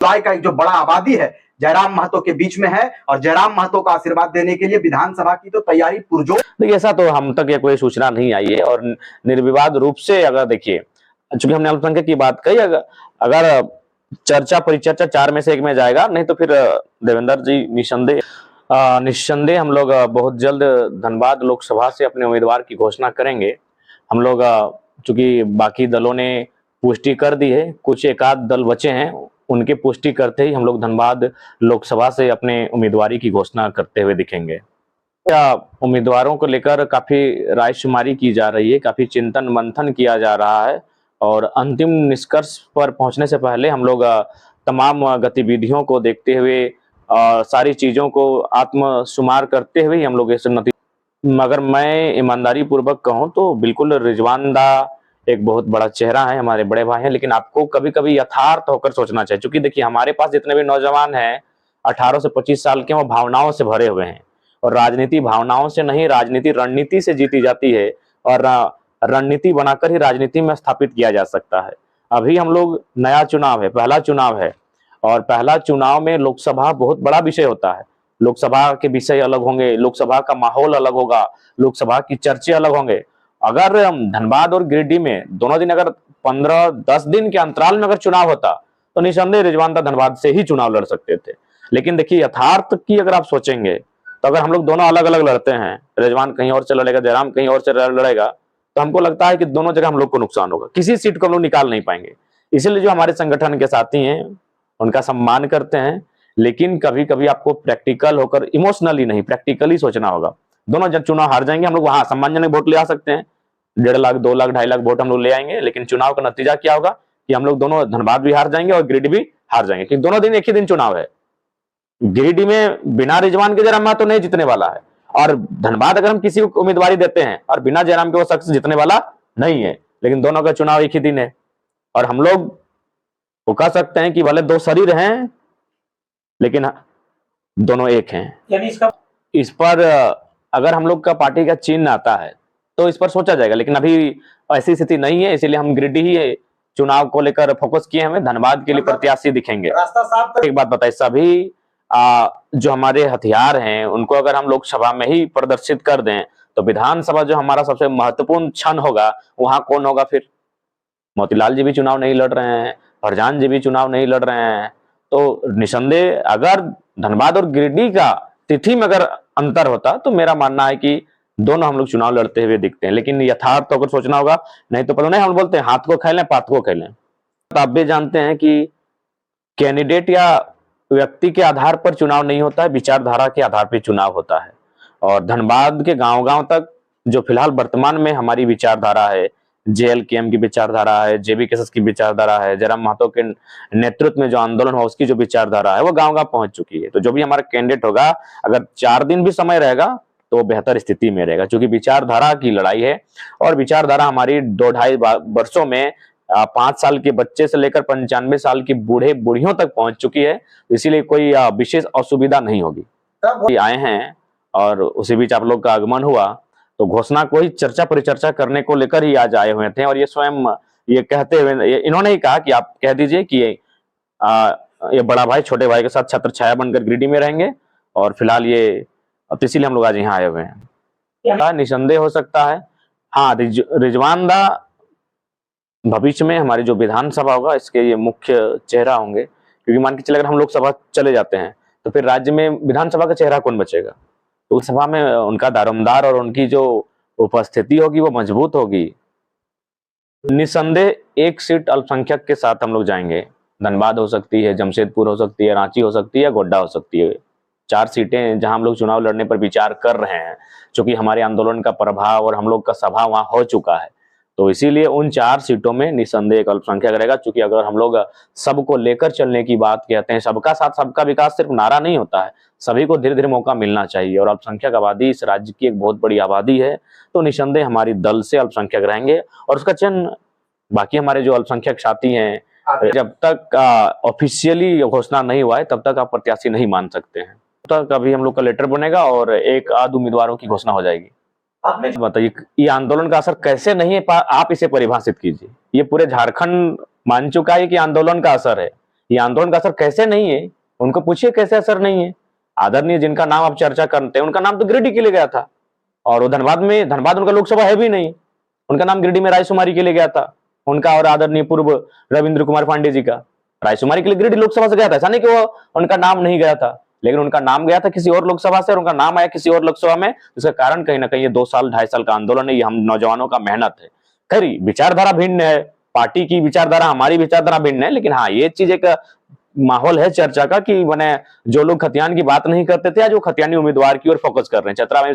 समुदाय का एक जो बड़ा आबादी है जयराम महतो के बीच में है और जयराम महतो का आशीर्वाद देने के लिए विधानसभा की तो तैयारी पुरजोर। देखिए, ऐसा तो हम तक ये कोई सूचना नहीं आई है और निर्विवाद रूप से अगर देखिए, चूंकि हमने अल्पसंख्यक की बात कही, अगर चर्चा परिचर्चा 4 में से 1 में जाएगा, नहीं तो फिर देवेंद्र जी निस्संदेह हम लोग बहुत जल्द धनबाद लोकसभा से अपने उम्मीदवार की घोषणा करेंगे। हम लोग चूंकि बाकी दलों ने पुष्टि कर दी है, कुछ एकाध दल बचे हैं, उनकी पुष्टि करते ही हम लोग धनबाद लोकसभा से अपने उम्मीदवारी की घोषणा करते हुए दिखेंगे। उम्मीदवारों को लेकर काफी रायशुमारी की जा रही है, काफी चिंतन मंथन किया जा रहा है और अंतिम निष्कर्ष पर पहुंचने से पहले हम लोग तमाम गतिविधियों को देखते हुए सारी चीजों को आत्मसुमार करते हुए हम लोग इस मगर मैं ईमानदारी पूर्वक कहूं तो बिल्कुल रिजवान दा एक बहुत बड़ा चेहरा है, हमारे बड़े भाई हैं, लेकिन आपको कभी कभी यथार्थ होकर सोचना चाहिए। क्योंकि देखिए, हमारे पास जितने भी नौजवान हैं 18 से 25 साल के, वो भावनाओं से भरे हुए हैं और राजनीति भावनाओं से नहीं, राजनीति रणनीति से जीती जाती है और रणनीति बनाकर ही राजनीति में स्थापित किया जा सकता है। अभी हम लोग नया चुनाव है, पहला चुनाव है और पहला चुनाव में लोकसभा बहुत बड़ा विषय होता है। लोकसभा के विषय अलग होंगे, लोकसभा का माहौल अलग होगा, लोकसभा की चर्चे अलग होंगे। अगर धनबाद और गिरिडीह में दोनों दिन अगर 15-10 दिन के अंतराल में अगर चुनाव होता तो निसंदेह रिजवान दा धनबाद से ही चुनाव लड़ सकते थे। लेकिन देखिए, यथार्थ की अगर आप सोचेंगे तो अगर हम लोग दोनों अलग अलग लड़ते हैं, रिजवान कहीं और से लड़ेगा, जयराम कहीं और से लड़ेगा, तो हमको लगता है कि दोनों जगह हम लोग को नुकसान होगा, किसी सीट को हम लोग निकाल नहीं पाएंगे। इसीलिए जो हमारे संगठन के साथी हैं उनका सम्मान करते हैं, लेकिन कभी कभी आपको प्रैक्टिकल होकर, इमोशनली नहीं प्रैक्टिकली सोचना होगा। दोनों जब चुनाव हार जाएंगे हम लोग वहां सम्मानजनक वोट ले आ सकते हैं, 1.5 लाख 2 लाख 2.5 लाख वोट हम लोग ले आएंगे, लेकिन चुनाव का नतीजा क्या होगा कि हम लोग दोनों धनबाद भी हार जाएंगे और गिरिडीह भी हार जाएंगे, क्योंकि दोनों दिन एक ही दिन चुनाव है। गिरिडीह में बिना रिजवान के जयराम महतो नहीं जीतने वाला है और धनबाद अगर हम किसी को उम्मीदवारी देते हैं और बिना जयराम के वो शख्स जीतने वाला नहीं है, लेकिन दोनों का चुनाव एक ही दिन है और हम लोग वो कह सकते हैं कि भले 2 शरीर हैं लेकिन दोनों एक हैं। यानी इस पर अगर हम लोग का पार्टी का चिन्ह आता है तो इस पर सोचा जाएगा, लेकिन अभी ऐसी स्थिति नहीं है, इसीलिए हम गिरिडीह ही चुनाव को लेकर फोकस किए, हमें धनबाद के लिए प्रत्याशी दिखेंगे। एक बात बताइए, सभी जो हमारे हथियार हैं उनको अगर हम लोकसभा में ही प्रदर्शित कर दें तो विधानसभा जो हमारा सबसे महत्वपूर्ण क्षण होगा वहां कौन होगा फिर? मोतीलाल जी भी चुनाव नहीं लड़ रहे हैं, फरजान जी भी चुनाव नहीं लड़ रहे हैं, तो निसंदेह अगर धनबाद और गिरिडीह का तिथि में अगर अंतर होता तो मेरा मानना है कि दोनों हम लोग चुनाव लड़ते हुए दिखते हैं। लेकिन यथार्थ होकर सोचना होगा, नहीं तो पता नहीं, हम बोलते हैं हाथ को खेलें पात को खेलें। तो आप भी जानते हैं कि कैंडिडेट या व्यक्ति के आधार पर चुनाव नहीं होता है, विचारधारा के आधार पर चुनाव होता है। और धनबाद के गांव-गांव तक जो फिलहाल वर्तमान में हमारी विचारधारा है, JLKM की विचारधारा है, JBKSS की विचारधारा है, जयराम महतो के नेतृत्व में जो आंदोलन हुआ उसकी जो विचारधारा है वो गांव-गांव पहुंच चुकी है। तो जो भी हमारा कैंडिडेट होगा, अगर 4 दिन भी समय रहेगा तो वो बेहतर स्थिति में रहेगा, क्योंकि विचारधारा की लड़ाई है और विचारधारा हमारी 2-2.5 वर्षों में 5 साल के बच्चे से लेकर 95 साल की बूढ़े बूढ़ियों तक पहुंच चुकी है। इसीलिए कोई विशेष असुविधा नहीं होगी। आए हैं और उसी बीच आप लोग का आगमन हुआ तो घोषणा को ही चर्चा परिचर्चा करने को लेकर ही आज आए हुए थे और ये स्वयं ये कहते हुए इन्होंने ही कहा कि आप कह दीजिए कि ये बड़ा भाई छोटे भाई के साथ छत्र छाया बनकर गिरिडीह में रहेंगे और फिलहाल ये, तो इसीलिए हम लोग आज यहाँ आए हुए हैं। निसंदेह हो सकता है, हाँ, रिजवान दा भविष्य में हमारी जो विधानसभा होगा इसके ये मुख्य चेहरा होंगे, क्योंकि मान के चले अगर हम लोकसभा चले जाते हैं तो फिर राज्य में विधानसभा का चेहरा कौन बचेगा? तो उस सभा में उनका दारोमदार और उनकी जो उपस्थिति होगी वो मजबूत होगी। निसंदेह एक सीट अल्पसंख्यक के साथ हम लोग जाएंगे। धनबाद हो सकती है, जमशेदपुर हो सकती है, रांची हो सकती है, गोड्डा हो सकती है। 4 सीटें जहां हम लोग चुनाव लड़ने पर विचार कर रहे हैं, क्योंकि हमारे आंदोलन का प्रभाव और हम लोग का सभा वहां हो चुका है, तो इसीलिए उन 4 सीटों में निसंदेह एक अल्पसंख्यक रहेगा। क्योंकि अगर हम लोग सबको लेकर चलने की बात कहते हैं, सबका साथ सबका विकास सिर्फ नारा नहीं होता है, सभी को धीरे धीरे मौका मिलना चाहिए और अल्पसंख्यक आबादी इस राज्य की एक बहुत बड़ी आबादी है, तो निसंदेह हमारी दल से अल्पसंख्यक रहेंगे और उसका चिन्ह बाकी हमारे जो अल्पसंख्यक साथी हैं, जब तक ऑफिशियली घोषणा नहीं हुआ है तब तक आप प्रत्याशी नहीं मान सकते हैं। तब तक अभी हम लोग का लेटर बनेगा और एक आध उम्मीदवारों की घोषणा हो जाएगी। आपने बताइए ये आंदोलन का असर कैसे नहीं है, आप इसे परिभाषित कीजिए। ये पूरे झारखंड मान चुका है कि आंदोलन का असर है, ये आंदोलन का असर कैसे नहीं है, उनको पूछिए कैसे असर नहीं है। आदरणीय जिनका नाम आप चर्चा करते हैं उनका नाम तो गिरिडीह के लिए गया था, और वो धनबाद उनका लोकसभा है भी नहीं, उनका नाम गिरिडीह में रायसुमारी के लिए गया था, उनका और आदरणीय पूर्व रविंद्र कुमार पांडे जी का रायसुमारी के लिए गिरिडीह लोकसभा से गया था। ऐसा नहीं कि वो उनका नाम नहीं गया था, लेकिन उनका नाम गया था किसी और लोकसभा से और उनका नाम आया किसी और लोकसभा में। इसका कारण कहीं ना कहीं ये 2 साल 2.5 साल का आंदोलन है, ये हम नौजवानों का मेहनत है। खैर विचारधारा भिन्न है, पार्टी की विचारधारा हमारी विचारधारा भिन्न है, लेकिन हाँ ये चीज एक माहौल है चर्चा का कि मैंने जो लोग खतियान की बात नहीं करते थे आज वो खतियानी उम्मीदवार की ओर फोकस कर रहे हैं। चतरा में